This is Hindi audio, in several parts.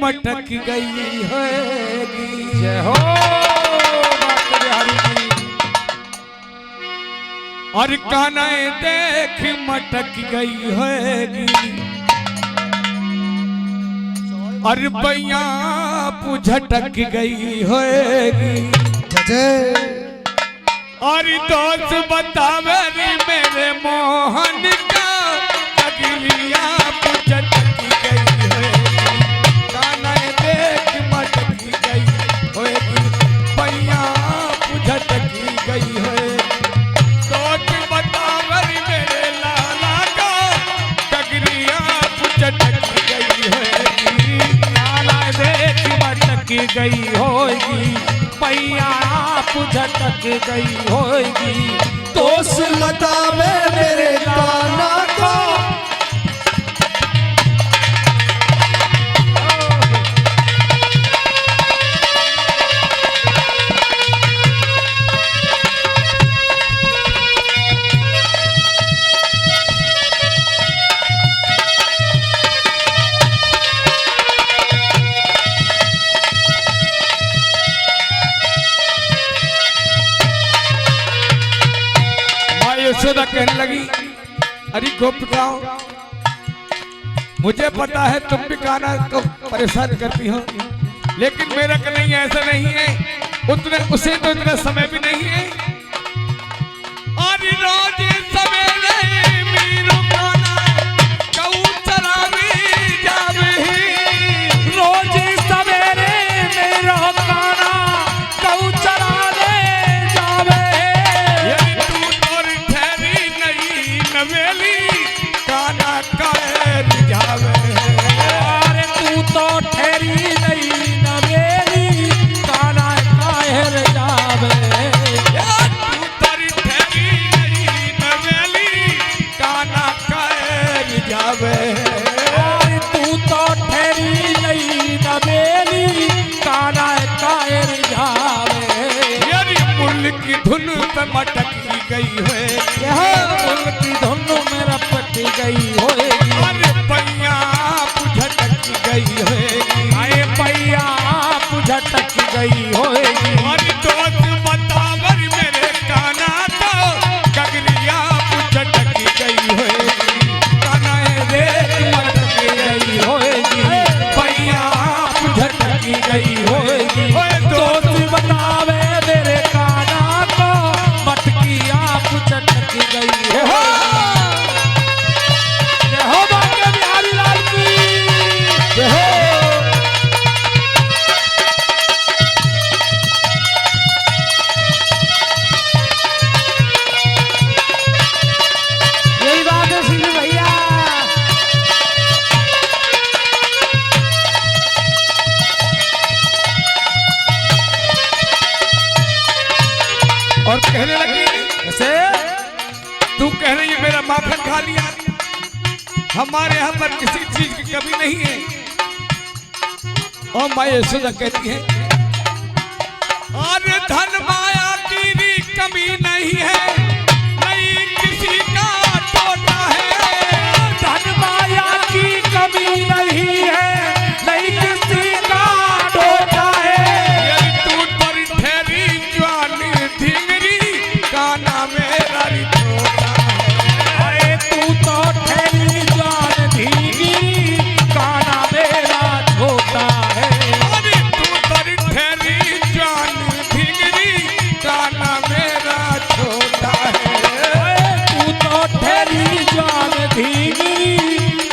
मटक गई होगी। जय हो माता बिहारी की। और कान्हा देख मटक गई होगी, और बैया पुझटक गई होगी। और दोस्त बतावे मेरे मोहन का अगलिया पुझटक गई होगी। कान्हा देख मटक गई होगी, बैया पुझटक गई होगी। दोस्त बतावे मेरे लाला का अगलिया पुझटक गई होगी। कान्हा देख मटक गई होगी, पैया पुझटक गई होगी। दोस्त बतावे मेरे कान्हा को। यशोदा कहने लगी, अरे गोपिकाओं, मुझे पता है तुम भी कान्हा को परेशान करती हो, लेकिन मेरा कन्हैया ऐसा नहीं है। उसे तो इतना समय भी नहीं है। और रोज सवेरे मीरू कान्हा गऊ चरावे जावे। रोज सवेरे मेरो कान्हा गऊ चरावे जावे। नवेली कान्हा कायर जावे। अरे तू तो ठहरी नहीं नवेली, कान्हा कायर जावे। तू तरी ठहरी नहीं नवेली, कान्हा कायर जावे। अरे तू तो ठहरी नहीं नवेली, कान्हा कायर जावे। यारी मुल्क की धुन पे मटकी गई है, फूल की धुन में रपट गई होएगी। अरे पैया पुझटक गई होएगी। आए पैया पुझटक गई होएगी। और दोस्त बतावर मेरे कान्हा को गगरिया पुझटक गई होएगी। कान्हा देख मटक गई होएगी, पैया पुझटक गई होएगी। दोस्त बतावे मेरे कान्हा को, मटकिया पुझटक गई है। जय हो बांके बिहारी लाल की। जय हो। यही बात है सिंह भैया। और कहने लगी, ऐसे तू कह रही है मेरा माखन खा लिया, हमारे यहाँ पर किसी चीज की कमी नहीं है। और माँ यशोदा कहती है, और धन माया की भी कमी नहीं है, नहीं किसी का टोटा है। धन माया की कमी नहीं है, नहीं किसी का टोटा है। ये टूट पर ठहरी जवानी ढींगरी, कान्हा मेरा रिठोटा है। अरे तू तो ठहरी जान धीगी, कान्हा मेरा छोटा है। अरे तू पर ठहरी जवानी ढींगरी, कान्हा मेरा छोटा है। तू तो ठहरी जान धीगी,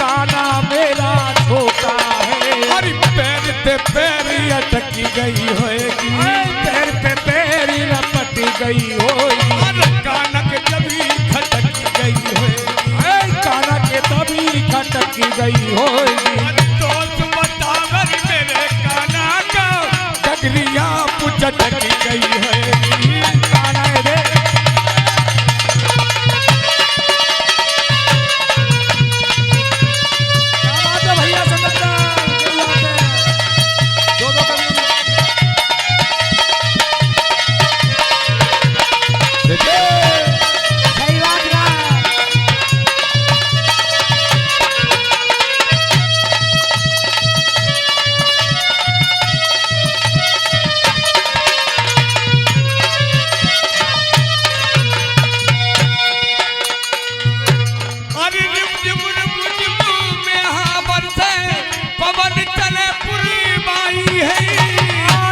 कान्हा मेरा छोटा है। हरी पैर पे पैर अटकी गई होएगी। पैर पे पैर लपट गई होगी। अरे कान्हा के जबी खटक गई होएगी। कान्हा के तभी खटक गई होगी। अरे दोस्त बतावर मेरे कान्हा का गगरिया पुझटक गई होएगी। कान्हा दे क्या बात है भैया, सतत क्या बात है। दो कभी चले पूरी बाई है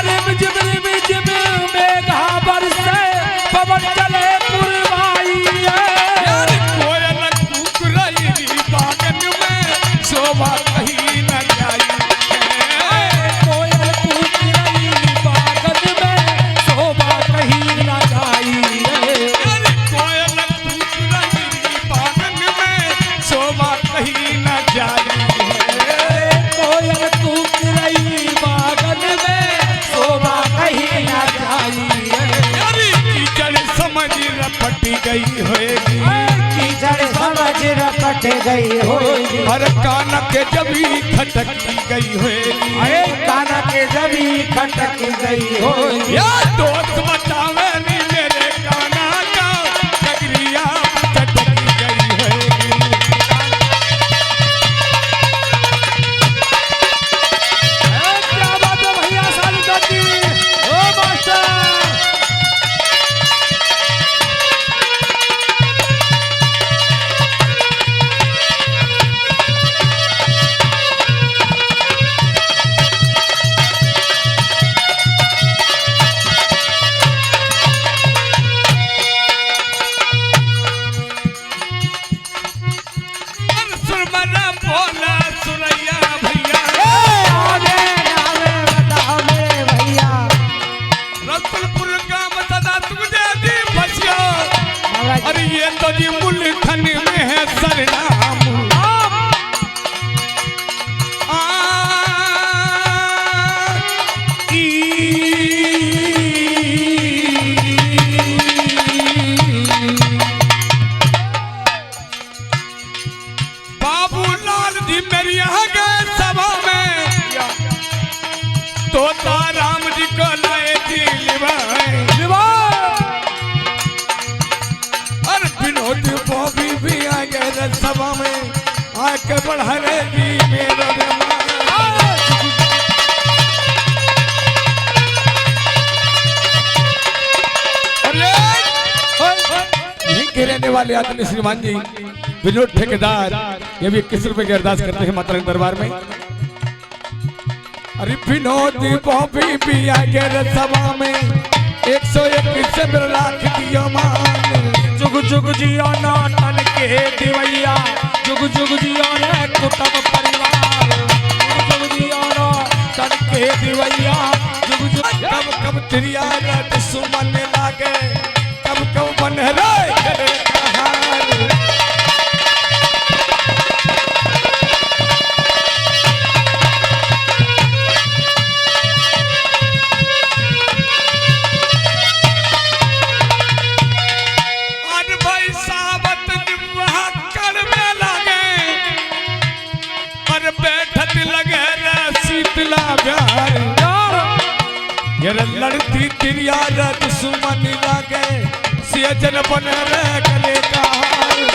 रिम झिम मेघा बरसे पवन चले पुरवाई यार कोयल कूक रही बागन में शोभा कहीं न जाई कोयल कूक रही बागन में शोभा कहीं न जाई यार कोयल कूक रही बागन में शोभा कहीं न जाई कोयल कूक रही बागन में शोभा कहीं न जाई यारी कीचड़ समझ रपट गई होएगी कीचड़ समझ रपट गई होगी हर कान के जबी खटकी गई होएगी अरे काना के जबी खटक गई होगी या दोस्त बतावे नी मेरे काना का नगरिया खटकी गई होएगी क्या बात है भैया सालिका जी ओ मास्टर सुरमना बोला सुरैया भैया आगे नावे बता मेरे भैया रतनपुर का मतदा तुझे दी बसिया अरे ये तो जी मुल्खन में है सरनाम बाबूलाल जी मेरी यहाँ गए सभा में तोता राम जी को लाए थी और विनोद बॉबी भी आ गए सभा में आके बढ़ा रहे जी मेरा यहीं के रहने वाले आदरणीय श्रीमान जी विनोद ठेकेदार ये भी 21 रुपए की अरदास करते हैं माता रानी दरबार में अरे विनोद बॉबी भी आ गए सभा में 121 से मेरा लाख दिया मान जुग जुग जिया ना तन के दिवैया जुग जुग जिया ना कुटुंब परिवार जुग जुग जिया ना तन के दिवैया जुग जुग कब कब त्रिया रत सुमन लागे कब कब बन रे करे कहार और भाई साबत निभा कर में लागे और बैठत लगे रे शीतला प्यार यार लड़ती तिरिया रत सुमन लागे सियजन बन रे गले का हार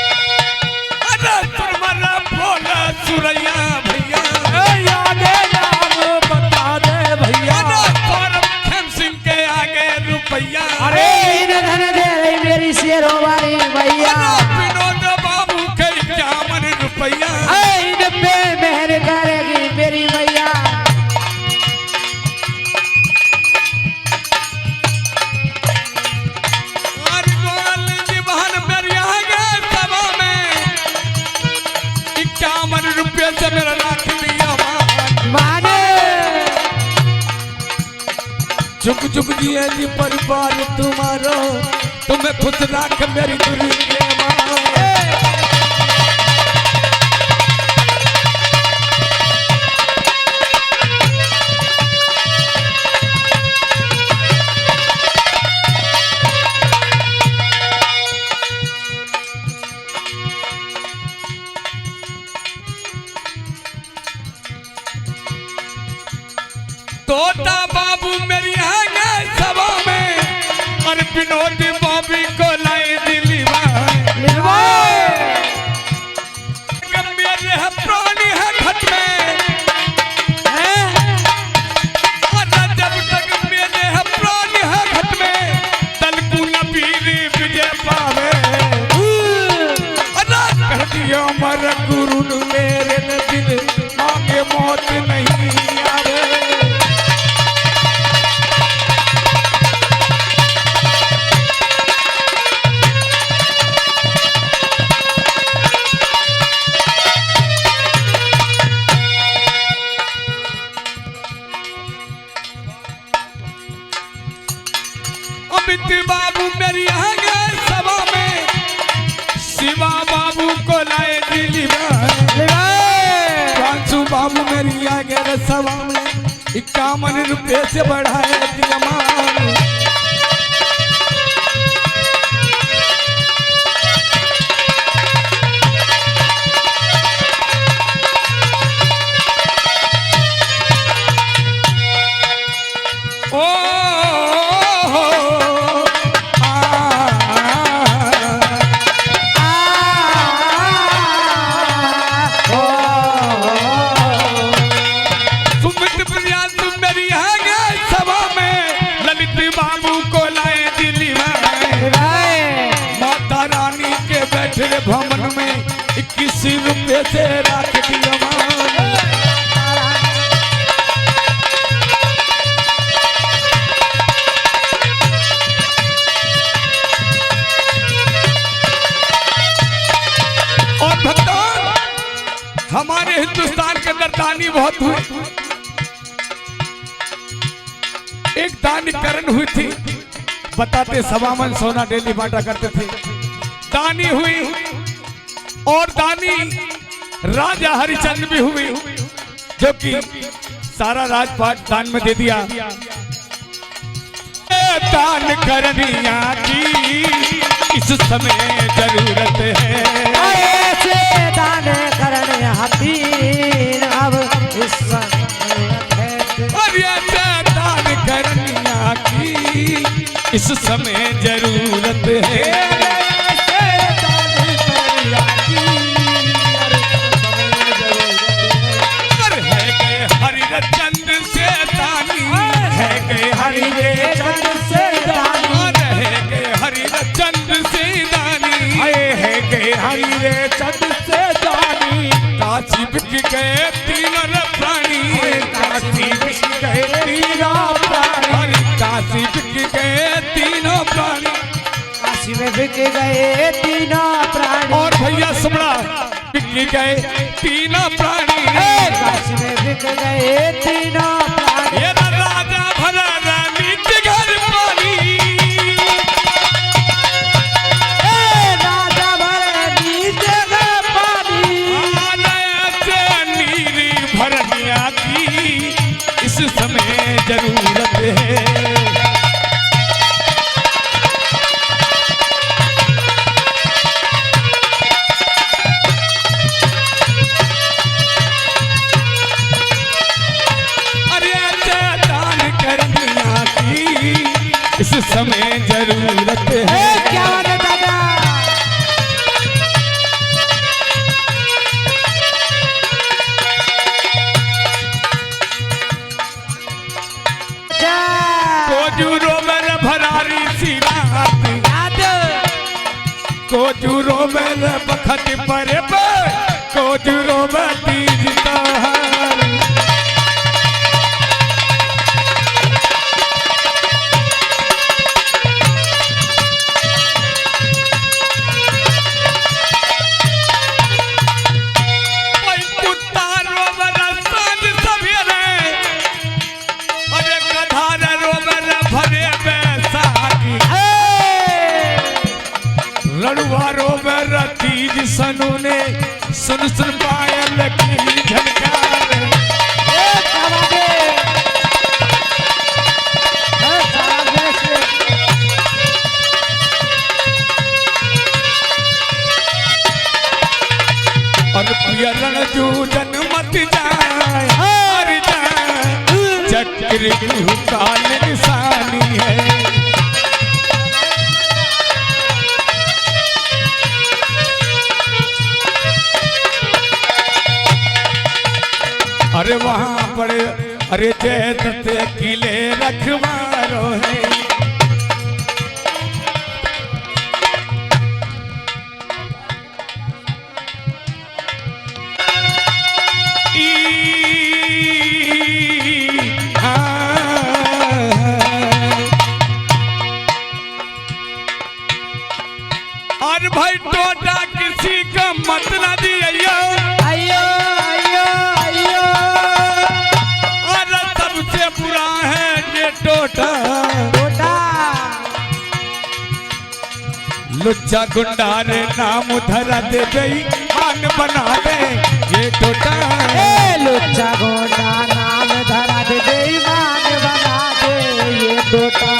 अरे तुमरा बोला सुरैया भैया आगे नाम बता दे भैया अरे सौरभ खेम सिंह के आगे रुपैया अरे धन दे मेरी शेरों वाली भैया विनोद बाबू के 51 रुपैया इन पे मेहर करेगी मेरी भैया और गोल जीवन मेरे आगे सभा में 51 रुपये से मेरा लाख दिया मान माने झुक झुक दिए जी परिवार तुम्हारो तुम्हें खुश रख मेरी दुरी के मां तोता बाबू मेरी आगे सभा में और विनोद बॉबी को लाए दिल्ली मेरे है प्राणी है घट में और अमित बाबू मेरी आ गए सभा में, शिवा बाबू को लाए दिल्ली में, प्रांशु बाबू मेरी आ गए सभा में, 51 रुपये से बढ़ाए दिया मान। भवन में 21 रुपये से राख दिया मान। और भक्तों, हमारे हिंदुस्तान के अंदर दानी बहुत हुए। एक दानीकरण हुई थी, बताते सवामन सोना डेली बांटा करते थे। दानी हुई और दानी राजा हरिचंद्र भी हुई, जो कि सारा राजपाट दान में दे दिया। दान करनिया की इस समय जरूरत है, ऐसे दान करनिया की अब इस समय है। और ऐसे दान करनिया की इस समय जरूरत है। चंद से दानी है गए हरि चंद से दानी, है गए हरि चंद से दानी, है गए हरि चंद से दानी। काशी बिक गए तीनों प्राणी, काशी बिक गए तीनों प्राणी, काशी बिक गए तीनों प्राणी, काशी में बिक गए तीनों प्राणी। और भैया सुमड़ा बिक गए तीनों प्राणी, काशी में बिक गए तीनों प्राणी। ये राजा भरा रानी के घर पानी, राजा भरा नीचे घर पानी। नीरी भरनिया की इस समय जरूरत है। इस समय जरूरत है। क्या दादा कोजूरो में भरारी सी रात, कोजूरो में बखत पर कोजूरो में तीज त्योहार। लड़वारो में तीज सनू ने सुन सुन पायल की झनकार। और प्रिय रणजूजन मत जाए, हर जाए चक्र की काल निशानी है। अरे वहाँ पर अरे जय दत्त किले रखवारो है। और भाई टोटा किसी का मत ना दिया, अयो अयो अयो। और सबसे बुरा है ये टोटा। लुच्चा गुंडार नाम धरा दे बेईमान बना दे ये टोटा। ए लुच्चा गोंडा नाम धरा दे बेईमान बना दे ये टोटा।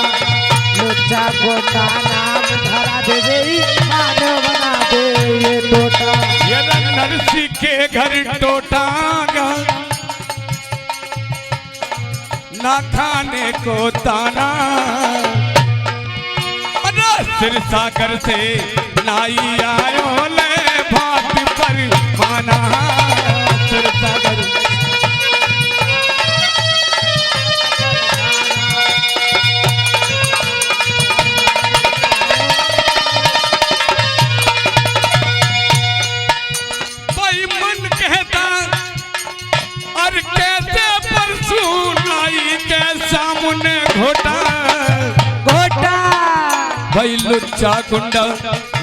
लुच्चा गोंडा नाम धरा दे बेईमान बना दे ये टोटा। ये नरसी के घर टोटा ना खाने को दाना। सिर सागर से नाई आयो ले भात पर खाना। सिर सागर भाई मन कहता और कैसे परसों नाई के सामने घोटा घोटा। भाई लुच्चा गुंडा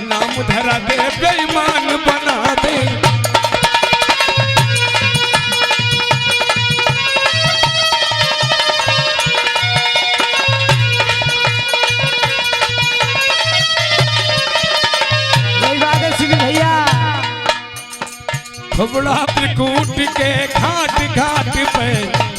नाम धरा दे बेईमान बना दे। भैया खुबड़ा त्रिकूट के घाट घाट पे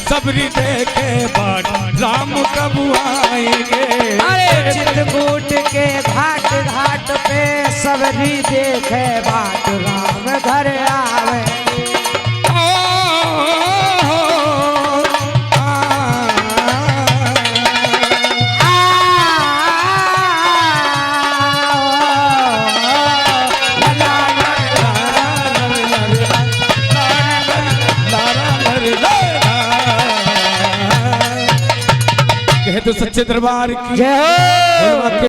सबरी देखे बाट राम कब आएंगे। अरे चित्रकूट के घाट घाट पे सबरी देखे बाट राम घर आवे। कहे तो सच्चे दरबार की जय हो।